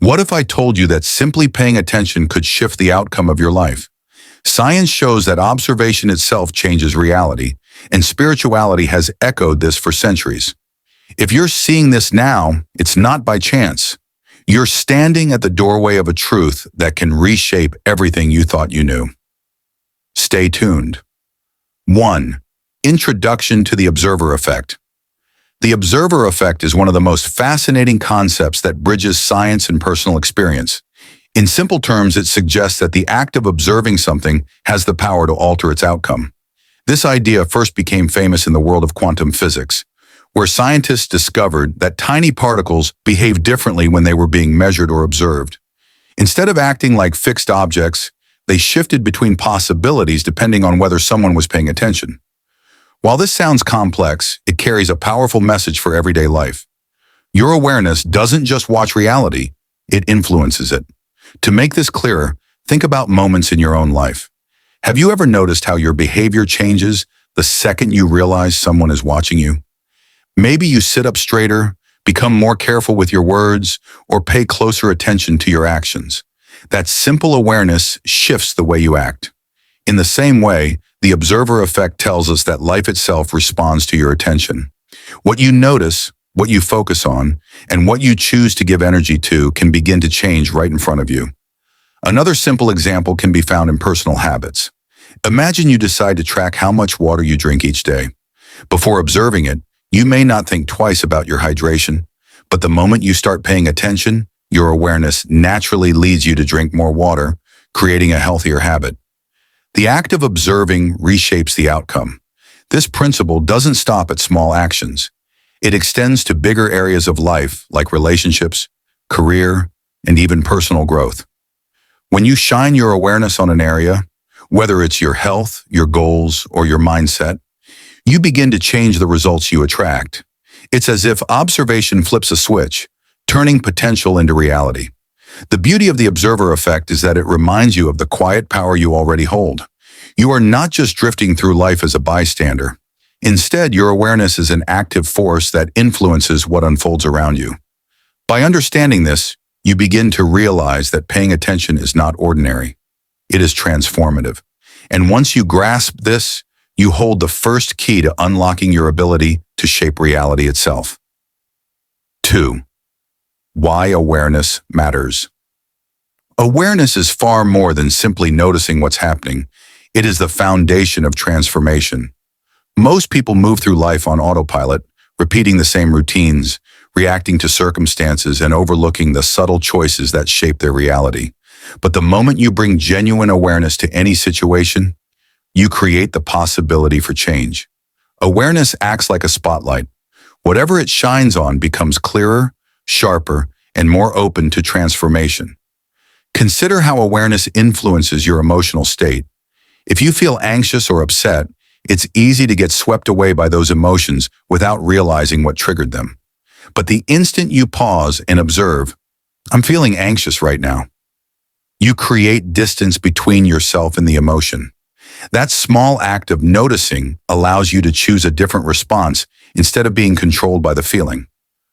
What if I told you that simply paying attention could shift the outcome of your life? Science shows that observation itself changes reality, and spirituality has echoed this for centuries. If you're seeing this now, it's not by chance. You're standing at the doorway of a truth that can reshape everything you thought you knew. Stay tuned. 1. Introduction to the observer effect. The observer effect is one of the most fascinating concepts that bridges science and personal experience. In simple terms, it suggests that the act of observing something has the power to alter its outcome. This idea first became famous in the world of quantum physics, where scientists discovered that tiny particles behave differently when they were being measured or observed. Instead of acting like fixed objects, they shifted between possibilities depending on whether someone was paying attention. While this sounds complex, it carries a powerful message for everyday life. Your awareness doesn't just watch reality, it influences it. To make this clearer, think about moments in your own life. Have you ever noticed how your behavior changes the second you realize someone is watching you? Maybe you sit up straighter, become more careful with your words, or pay closer attention to your actions. That simple awareness shifts the way you act. In the same way, the observer effect tells us that life itself responds to your attention. What you notice, what you focus on, and what you choose to give energy to can begin to change right in front of you. Another simple example can be found in personal habits. Imagine you decide to track how much water you drink each day. Before observing it, you may not think twice about your hydration, but the moment you start paying attention, your awareness naturally leads you to drink more water, creating a healthier habit. The act of observing reshapes the outcome. This principle doesn't stop at small actions. It extends to bigger areas of life like relationships, career, and even personal growth. When you shine your awareness on an area, whether it's your health, your goals, or your mindset, you begin to change the results you attract. It's as if observation flips a switch, turning potential into reality. The beauty of the observer effect is that it reminds you of the quiet power you already hold. You are not just drifting through life as a bystander. Instead, your awareness is an active force that influences what unfolds around you. By understanding this, you begin to realize that paying attention is not ordinary. It is transformative. And once you grasp this, you hold the first key to unlocking your ability to shape reality itself. 2. Why awareness matters. Awareness is far more than simply noticing what's happening. It is the foundation of transformation. Most people move through life on autopilot, repeating the same routines, reacting to circumstances, and overlooking the subtle choices that shape their reality. But the moment you bring genuine awareness to any situation, you create the possibility for change. Awareness acts like a spotlight. Whatever it shines on becomes clearer, sharper, and more open to transformation. Consider how awareness influences your emotional state. If you feel anxious or upset, it's easy to get swept away by those emotions without realizing what triggered them. But the instant you pause and observe, "I'm feeling anxious right now," you create distance between yourself and the emotion. That small act of noticing allows you to choose a different response instead of being controlled by the feeling.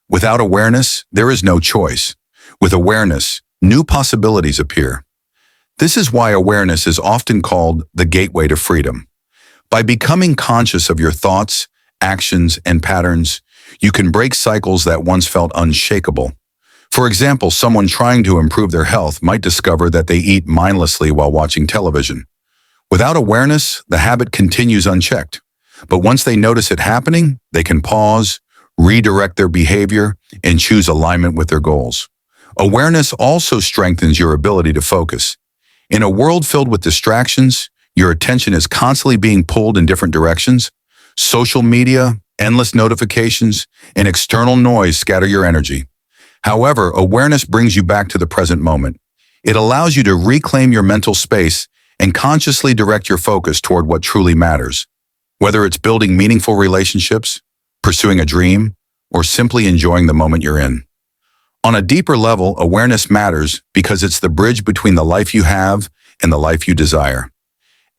Without awareness, there is no choice. With awareness, new possibilities appear. This is why awareness is often called the gateway to freedom. By becoming conscious of your thoughts, actions, and patterns, you can break cycles that once felt unshakable. For example, someone trying to improve their health might discover that they eat mindlessly while watching television. Without awareness, the habit continues unchecked. But once they notice it happening, they can pause, redirect their behavior, and choose alignment with their goals. Awareness also strengthens your ability to focus. In a world filled with distractions, your attention is constantly being pulled in different directions. Social media, endless notifications, and external noise scatter your energy. However, awareness brings you back to the present moment. It allows you to reclaim your mental space and consciously direct your focus toward what truly matters. Whether it's building meaningful relationships, pursuing a dream, or simply enjoying the moment you're in. On a deeper level, awareness matters because it's the bridge between the life you have and the life you desire.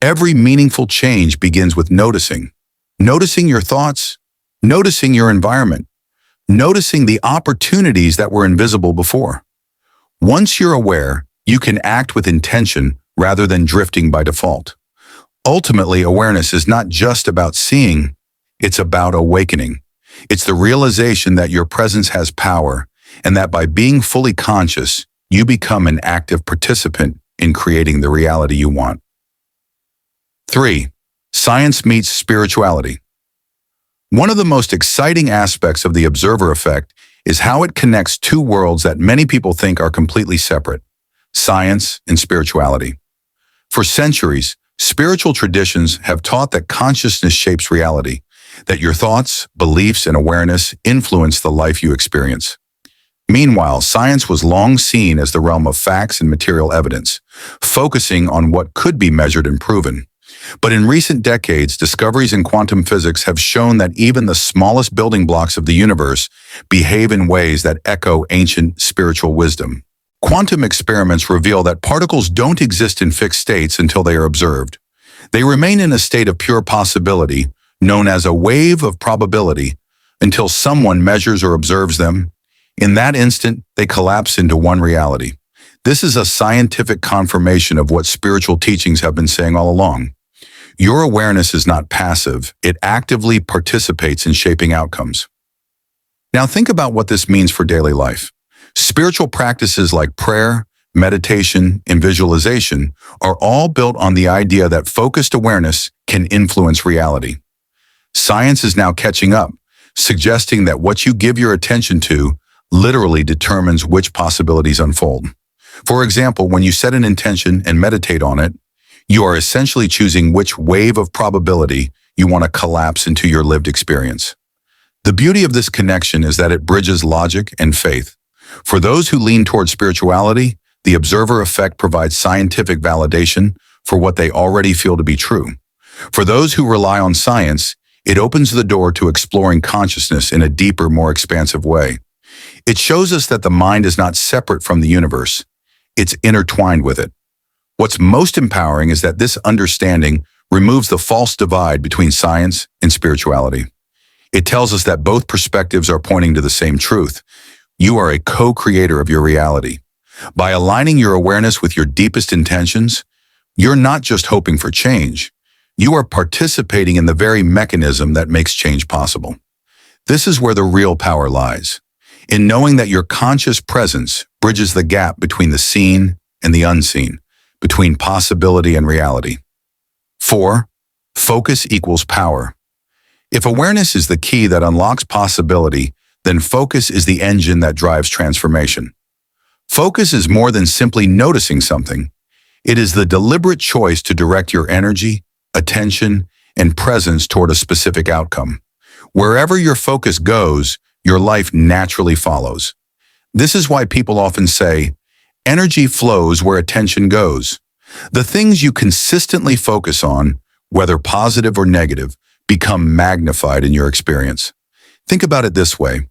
Every meaningful change begins with noticing. Noticing your thoughts, noticing your environment, noticing the opportunities that were invisible before. Once you're aware, you can act with intention rather than drifting by default. Ultimately, awareness is not just about seeing, it's about awakening. It's the realization that your presence has power, and that by being fully conscious, you become an active participant in creating the reality you want. 3. Science meets spirituality. One of the most exciting aspects of the observer effect is how it connects two worlds that many people think are completely separate: science and spirituality. For centuries, spiritual traditions have taught that consciousness shapes reality, that your thoughts, beliefs, and awareness influence the life you experience. Meanwhile, science was long seen as the realm of facts and material evidence, focusing on what could be measured and proven. But in recent decades, discoveries in quantum physics have shown that even the smallest building blocks of the universe behave in ways that echo ancient spiritual wisdom. Quantum experiments reveal that particles don't exist in fixed states until they are observed. They remain in a state of pure possibility, known as a wave of probability, until someone measures or observes them. In that instant, they collapse into one reality. This is a scientific confirmation of what spiritual teachings have been saying all along. Your awareness is not passive, it actively participates in shaping outcomes. Now think about what this means for daily life. Spiritual practices like prayer, meditation, and visualization are all built on the idea that focused awareness can influence reality. Science is now catching up, suggesting that what you give your attention to literally determines which possibilities unfold. For example, when you set an intention and meditate on it, you are essentially choosing which wave of probability you want to collapse into your lived experience. The beauty of this connection is that it bridges logic and faith. For those who lean toward spirituality, the observer effect provides scientific validation for what they already feel to be true. For those who rely on science, it opens the door to exploring consciousness in a deeper, more expansive way. It shows us that the mind is not separate from the universe. It's intertwined with it. What's most empowering is that this understanding removes the false divide between science and spirituality. It tells us that both perspectives are pointing to the same truth. You are a co-creator of your reality. By aligning your awareness with your deepest intentions, you're not just hoping for change. You are participating in the very mechanism that makes change possible. This is where the real power lies, in knowing that your conscious presence bridges the gap between the seen and the unseen, between possibility and reality. 4. Focus equals power. If awareness is the key that unlocks possibility, then focus is the engine that drives transformation. Focus is more than simply noticing something. It is the deliberate choice to direct your energy, attention, and presence toward a specific outcome. Wherever your focus goes, your life naturally follows. This is why people often say, energy flows where attention goes. The things you consistently focus on, whether positive or negative, become magnified in your experience. Think about it this way.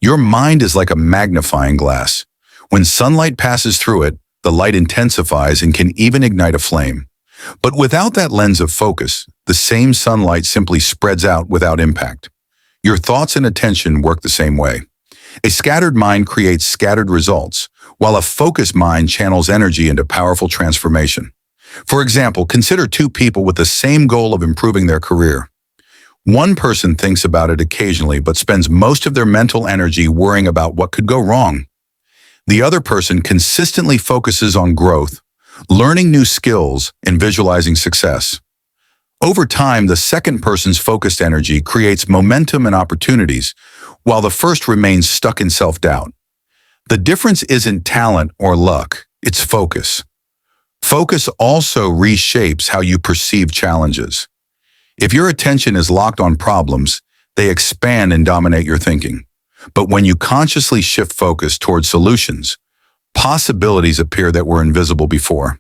Your mind is like a magnifying glass. When sunlight passes through it, the light intensifies and can even ignite a flame. But without that lens of focus, the same sunlight simply spreads out without impact. Your thoughts and attention work the same way. A scattered mind creates scattered results, while a focused mind channels energy into powerful transformation. For example, consider two people with the same goal of improving their career. One person thinks about it occasionally but spends most of their mental energy worrying about what could go wrong. The other person consistently focuses on growth, learning new skills, and visualizing success. Over time, the second person's focused energy creates momentum and opportunities, while the first remains stuck in self-doubt. The difference isn't talent or luck, it's focus. Focus also reshapes how you perceive challenges. If your attention is locked on problems, they expand and dominate your thinking. But when you consciously shift focus towards solutions, possibilities appear that were invisible before.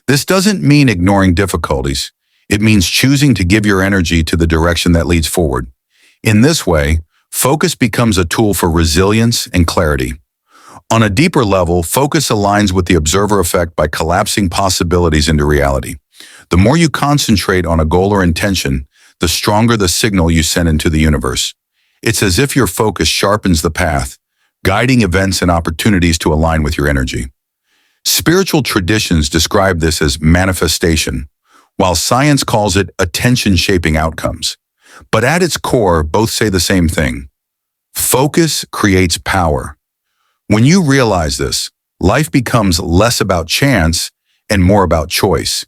This doesn't mean ignoring difficulties. It means choosing to give your energy to the direction that leads forward. In this way, focus becomes a tool for resilience and clarity. On a deeper level, focus aligns with the observer effect by collapsing possibilities into reality. The more you concentrate on a goal or intention, the stronger the signal you send into the universe. It's as if your focus sharpens the path, guiding events and opportunities to align with your energy. Spiritual traditions describe this as manifestation, while science calls it attention-shaping outcomes. But at its core, both say the same thing. Focus creates power. When you realize this, life becomes less about chance and more about choice.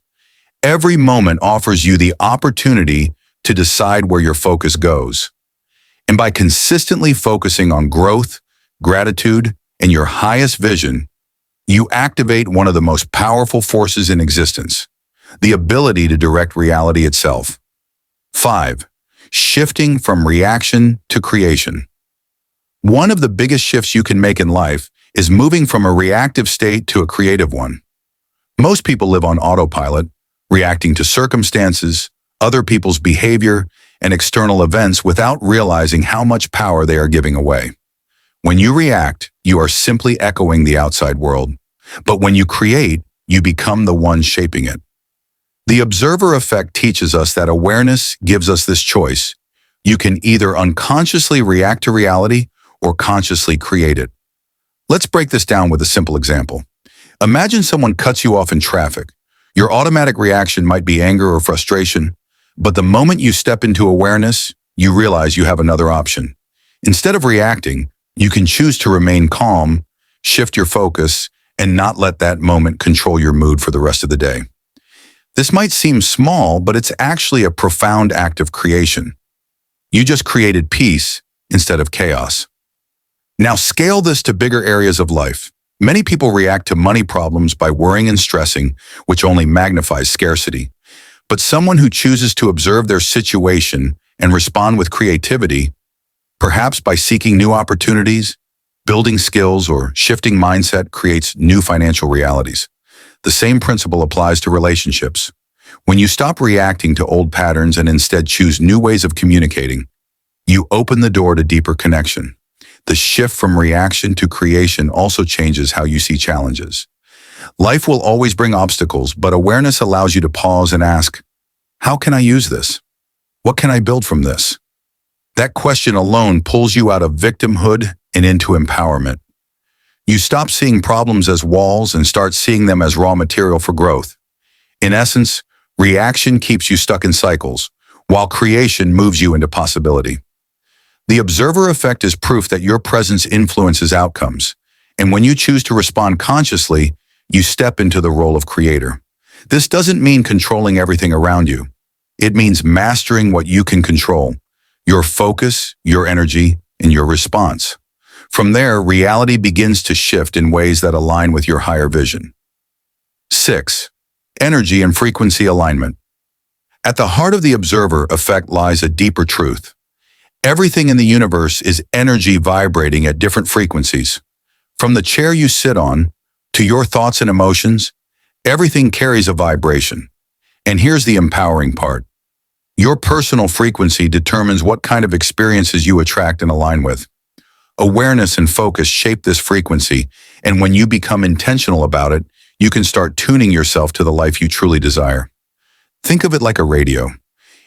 Every moment offers you the opportunity to decide where your focus goes. And by consistently focusing on growth, gratitude, and your highest vision, you activate one of the most powerful forces in existence, the ability to direct reality itself. 5. Shifting from reaction to creation. One of the biggest shifts you can make in life is moving from a reactive state to a creative one. Most people live on autopilot, reacting to circumstances, other people's behavior, and external events without realizing how much power they are giving away. When you react, you are simply echoing the outside world. But when you create, you become the one shaping it. The observer effect teaches us that awareness gives us this choice. You can either unconsciously react to reality or consciously create it. Let's break this down with a simple example. Imagine someone cuts you off in traffic. Your automatic reaction might be anger or frustration, but the moment you step into awareness, you realize you have another option. Instead of reacting, you can choose to remain calm, shift your focus, and not let that moment control your mood for the rest of the day. This might seem small, but it's actually a profound act of creation. You just created peace instead of chaos. Now scale this to bigger areas of life. Many people react to money problems by worrying and stressing, which only magnifies scarcity. But someone who chooses to observe their situation and respond with creativity, perhaps by seeking new opportunities, building skills, or shifting mindset, creates new financial realities. The same principle applies to relationships. When you stop reacting to old patterns and instead choose new ways of communicating, you open the door to deeper connection. The shift from reaction to creation also changes how you see challenges. Life will always bring obstacles, but awareness allows you to pause and ask, how can I use this? What can I build from this? That question alone pulls you out of victimhood and into empowerment. You stop seeing problems as walls and start seeing them as raw material for growth. In essence, reaction keeps you stuck in cycles, while creation moves you into possibility. The observer effect is proof that your presence influences outcomes, and when you choose to respond consciously, you step into the role of creator. This doesn't mean controlling everything around you. It means mastering what you can control, your focus, your energy, and your response. From there, reality begins to shift in ways that align with your higher vision. 6. Energy and frequency alignment. At the heart of the observer effect lies a deeper truth. Everything in the universe is energy vibrating at different frequencies. From the chair you sit on to your thoughts and emotions, everything carries a vibration. And here's the empowering part. Your personal frequency determines what kind of experiences you attract and align with. Awareness and focus shape this frequency, and when you become intentional about it, you can start tuning yourself to the life you truly desire. Think of it like a radio.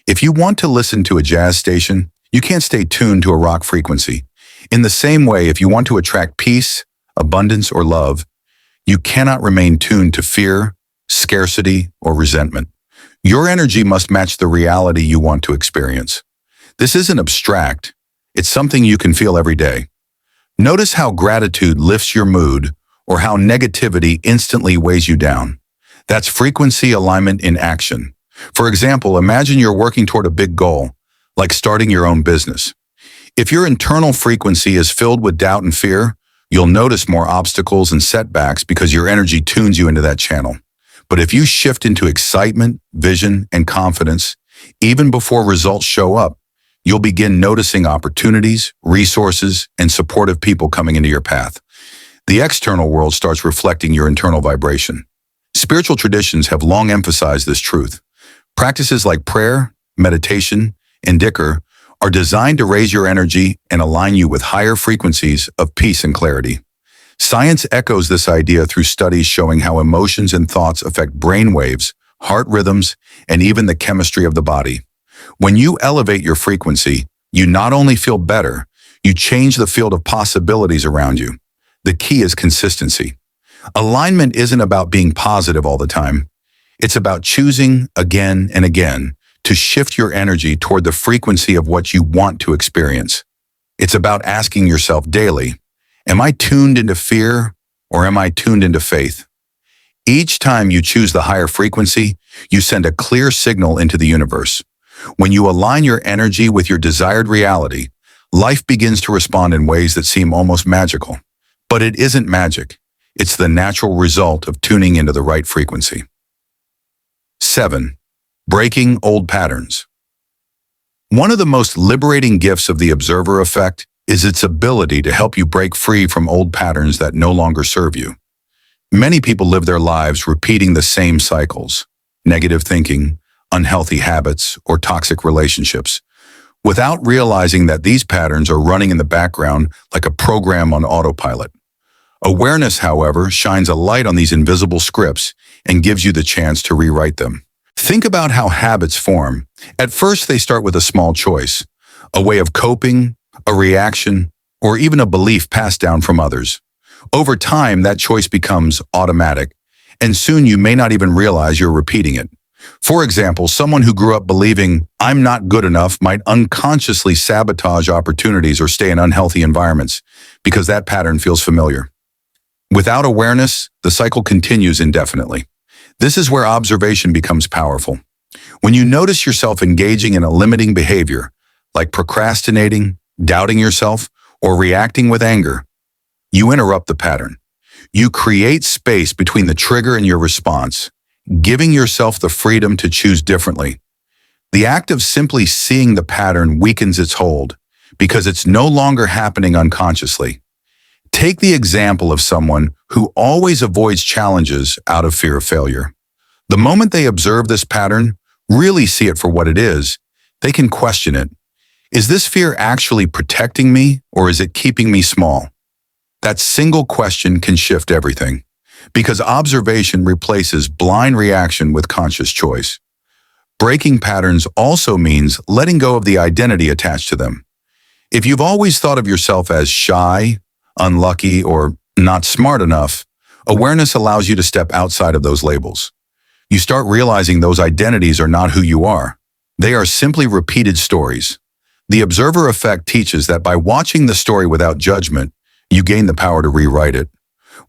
If you want to listen to a jazz station, you can't stay tuned to a rock frequency. In the same way, if you want to attract peace, abundance, or love, you cannot remain tuned to fear, scarcity, or resentment. Your energy must match the reality you want to experience. This isn't abstract. It's something you can feel every day. Notice how gratitude lifts your mood or how negativity instantly weighs you down. That's frequency alignment in action. For example, imagine you're working toward a big goal, like starting your own business. If your internal frequency is filled with doubt and fear, you'll notice more obstacles and setbacks because your energy tunes you into that channel. But if you shift into excitement, vision, and confidence, even before results show up, you'll begin noticing opportunities, resources, and supportive people coming into your path. The external world starts reflecting your internal vibration. Spiritual traditions have long emphasized this truth. Practices like prayer, meditation, and dhikr are designed to raise your energy and align you with higher frequencies of peace and clarity. Science echoes this idea through studies showing how emotions and thoughts affect brain waves, heart rhythms, and even the chemistry of the body. When you elevate your frequency, you not only feel better, you change the field of possibilities around you. The key is consistency. Alignment isn't about being positive all the time. It's about choosing again and again to shift your energy toward the frequency of what you want to experience. It's about asking yourself daily, am I tuned into fear or am I tuned into faith? Each time you choose the higher frequency, you send a clear signal into the universe. When you align your energy with your desired reality, life begins to respond in ways that seem almost magical. But it isn't magic. It's the natural result of tuning into the right frequency. 7. Breaking old patterns. One of the most liberating gifts of the observer effect is its ability to help you break free from old patterns that no longer serve you. Many people live their lives repeating the same cycles, negative thinking, unhealthy habits, or toxic relationships, without realizing that these patterns are running in the background like a program on autopilot. Awareness, however, shines a light on these invisible scripts and gives you the chance to rewrite them. Think about how habits form. At first, they start with a small choice, a way of coping, a reaction, or even a belief passed down from others. Over time, that choice becomes automatic, and soon you may not even realize you're repeating it. For example, someone who grew up believing, "I'm not good enough," might unconsciously sabotage opportunities or stay in unhealthy environments because that pattern feels familiar. Without awareness, the cycle continues indefinitely. This is where observation becomes powerful. When you notice yourself engaging in a limiting behavior, like procrastinating, doubting yourself, or reacting with anger, you interrupt the pattern. You create space between the trigger and your response, giving yourself the freedom to choose differently. The act of simply seeing the pattern weakens its hold because it's no longer happening unconsciously. Take the example of someone who always avoids challenges out of fear of failure. The moment they observe this pattern, really see it for what it is, they can question it. Is this fear actually protecting me, or is it keeping me small? That single question can shift everything, because observation replaces blind reaction with conscious choice. Breaking patterns also means letting go of the identity attached to them. If you've always thought of yourself as shy, unlucky, or not smart enough, awareness allows you to step outside of those labels. You start realizing those identities are not who you are. They are simply repeated stories. The observer effect teaches that by watching the story without judgment, you gain the power to rewrite it.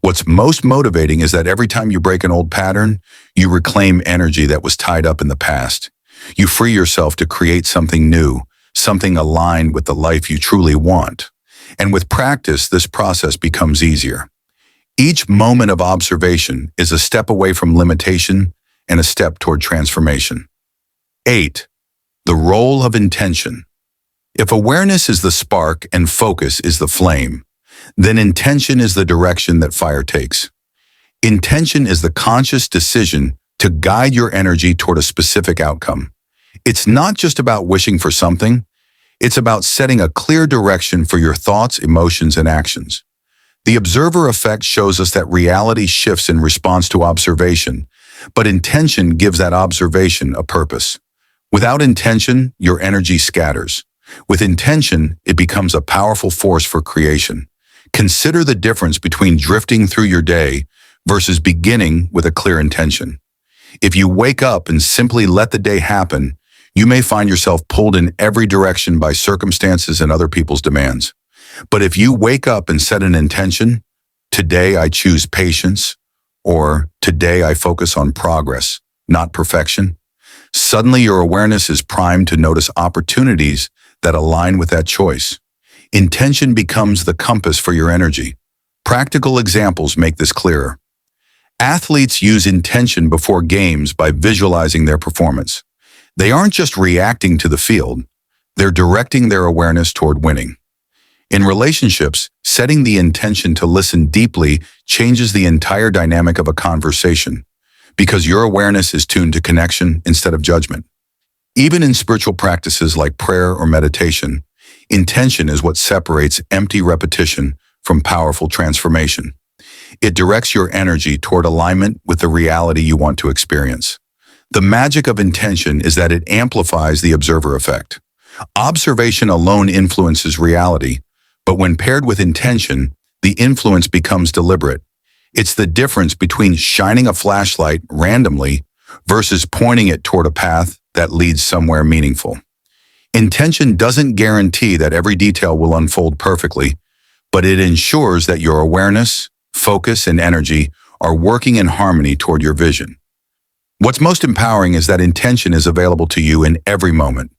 What's most motivating is that every time you break an old pattern, you reclaim energy that was tied up in the past. You free yourself to create something new, something aligned with the life you truly want. And with practice, this process becomes easier. Each moment of observation is a step away from limitation and a step toward transformation. 8. The role of intention. If awareness is the spark and focus is the flame, then intention is the direction that fire takes. Intention is the conscious decision to guide your energy toward a specific outcome. It's not just about wishing for something, it's about setting a clear direction for your thoughts, emotions, and actions. The observer effect shows us that reality shifts in response to observation, but intention gives that observation a purpose. Without intention, your energy scatters. With intention, it becomes a powerful force for creation. Consider the difference between drifting through your day versus beginning with a clear intention. If you wake up and simply let the day happen, you may find yourself pulled in every direction by circumstances and other people's demands. But if you wake up and set an intention, today I choose patience, or today I focus on progress, not perfection, suddenly your awareness is primed to notice opportunities that align with that choice. Intention becomes the compass for your energy. Practical examples make this clearer. Athletes use intention before games by visualizing their performance. They aren't just reacting to the field, they're directing their awareness toward winning. In relationships, setting the intention to listen deeply changes the entire dynamic of a conversation, because your awareness is tuned to connection instead of judgment. Even in spiritual practices like prayer or meditation, intention is what separates empty repetition from powerful transformation. It directs your energy toward alignment with the reality you want to experience. The magic of intention is that it amplifies the observer effect. Observation alone influences reality, but when paired with intention, the influence becomes deliberate. It's the difference between shining a flashlight randomly versus pointing it toward a path that leads somewhere meaningful. Intention doesn't guarantee that every detail will unfold perfectly, but it ensures that your awareness, focus, and energy are working in harmony toward your vision. What's most empowering is that intention is available to you in every moment.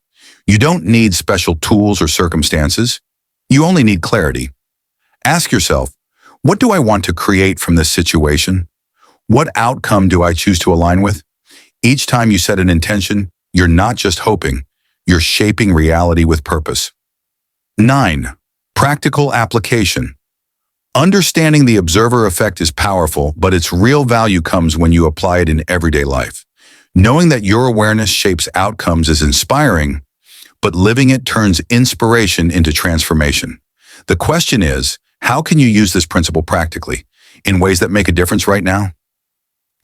You don't need special tools or circumstances. You only need clarity. Ask yourself, what do I want to create from this situation? What outcome do I choose to align with? Each time you set an intention, you're not just hoping, you're shaping reality with purpose. 9. Practical application. Understanding the observer effect is powerful, but its real value comes when you apply it in everyday life. Knowing that your awareness shapes outcomes is inspiring, but living it turns inspiration into transformation. The question is, how can you use this principle practically, in ways that make a difference right now?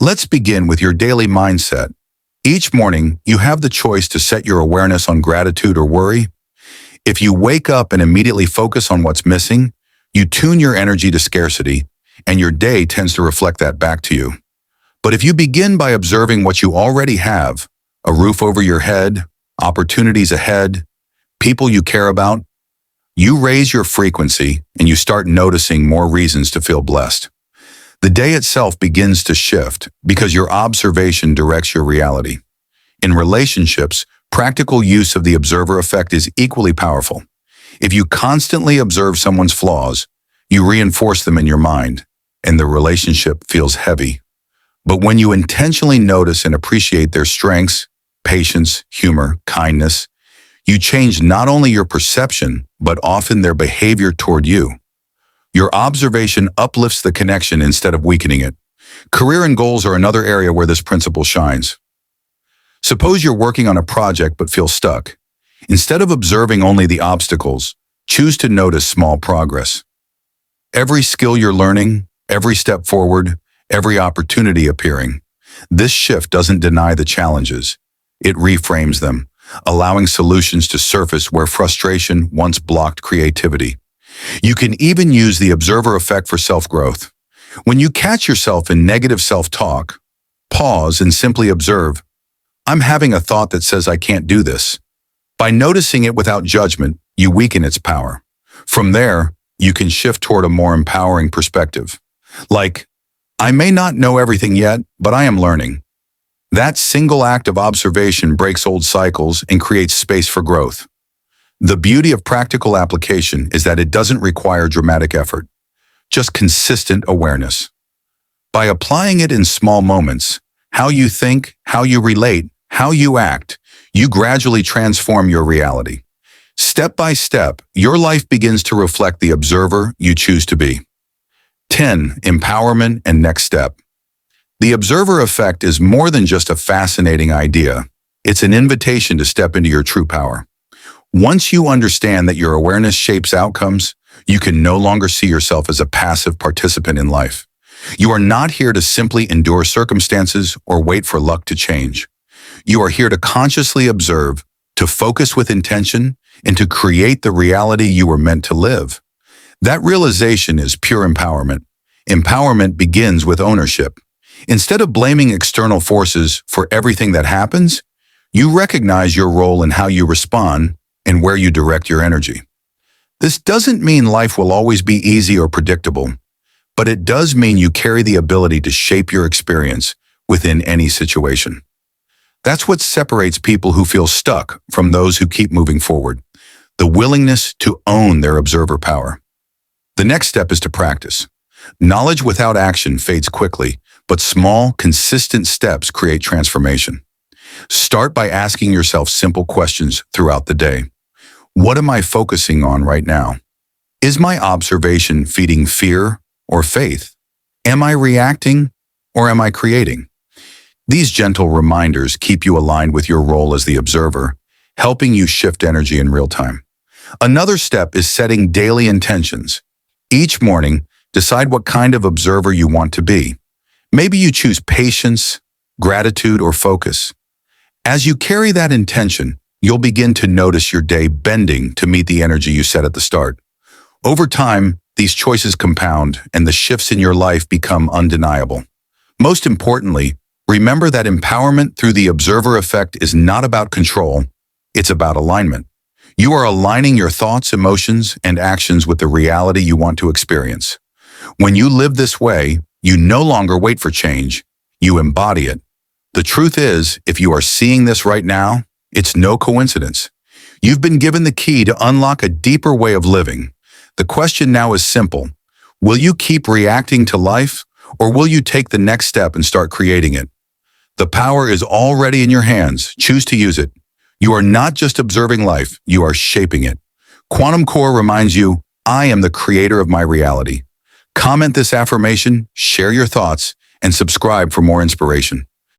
Let's begin with your daily mindset. Each morning, you have the choice to set your awareness on gratitude or worry. If you wake up and immediately focus on what's missing, you tune your energy to scarcity, and your day tends to reflect that back to you. But if you begin by observing what you already have, a roof over your head, opportunities ahead, people you care about, you raise your frequency and you start noticing more reasons to feel blessed. The day itself begins to shift because your observation directs your reality. In relationships, practical use of the observer effect is equally powerful. If you constantly observe someone's flaws, you reinforce them in your mind, and the relationship feels heavy. But when you intentionally notice and appreciate their strengths, patience, humor, kindness, you change not only your perception, but often their behavior toward you. Your observation uplifts the connection instead of weakening it. Career and goals are another area where this principle shines. Suppose you're working on a project but feel stuck. Instead of observing only the obstacles, choose to notice small progress. Every skill you're learning, every step forward, every opportunity appearing. This shift doesn't deny the challenges. It reframes them, allowing solutions to surface where frustration once blocked creativity. You can even use the observer effect for self-growth. When you catch yourself in negative self-talk, pause and simply observe, I'm having a thought that says I can't do this. By noticing it without judgment, you weaken its power. From there, you can shift toward a more empowering perspective. Like, I may not know everything yet, but I am learning. That single act of observation breaks old cycles and creates space for growth. The beauty of practical application is that it doesn't require dramatic effort, just consistent awareness. By applying it in small moments, how you think, how you relate, how you act, you gradually transform your reality. Step by step, your life begins to reflect the observer you choose to be. 10. Empowerment and next step. The observer effect is more than just a fascinating idea. It's an invitation to step into your true power. Once you understand that your awareness shapes outcomes, you can no longer see yourself as a passive participant in life. You are not here to simply endure circumstances or wait for luck to change. You are here to consciously observe, to focus with intention, and to create the reality you were meant to live. That realization is pure empowerment. Empowerment begins with ownership. Instead of blaming external forces for everything that happens, you recognize your role in how you respond and where you direct your energy. This doesn't mean life will always be easy or predictable, but it does mean you carry the ability to shape your experience within any situation. That's what separates people who feel stuck from those who keep moving forward, the willingness to own their observer power. The next step is to practice. Knowledge without action fades quickly, but small, consistent steps create transformation. Start by asking yourself simple questions throughout the day. What am I focusing on right now? Is my observation feeding fear or faith? Am I reacting or am I creating? These gentle reminders keep you aligned with your role as the observer, helping you shift energy in real time. Another step is setting daily intentions. Each morning, decide what kind of observer you want to be. Maybe you choose patience, gratitude, or focus. As you carry that intention, you'll begin to notice your day bending to meet the energy you set at the start. Over time, these choices compound and the shifts in your life become undeniable. Most importantly, remember that empowerment through the observer effect is not about control, it's about alignment. You are aligning your thoughts, emotions, and actions with the reality you want to experience. When you live this way, you no longer wait for change, you embody it. The truth is, if you are seeing this right now, it's no coincidence. You've been given the key to unlock a deeper way of living. The question now is simple. Will you keep reacting to life, or will you take the next step and start creating it? The power is already in your hands. Choose to use it. You are not just observing life, you are shaping it. Quantum Core reminds you, I am the creator of my reality. Comment this affirmation, share your thoughts, and subscribe for more inspiration.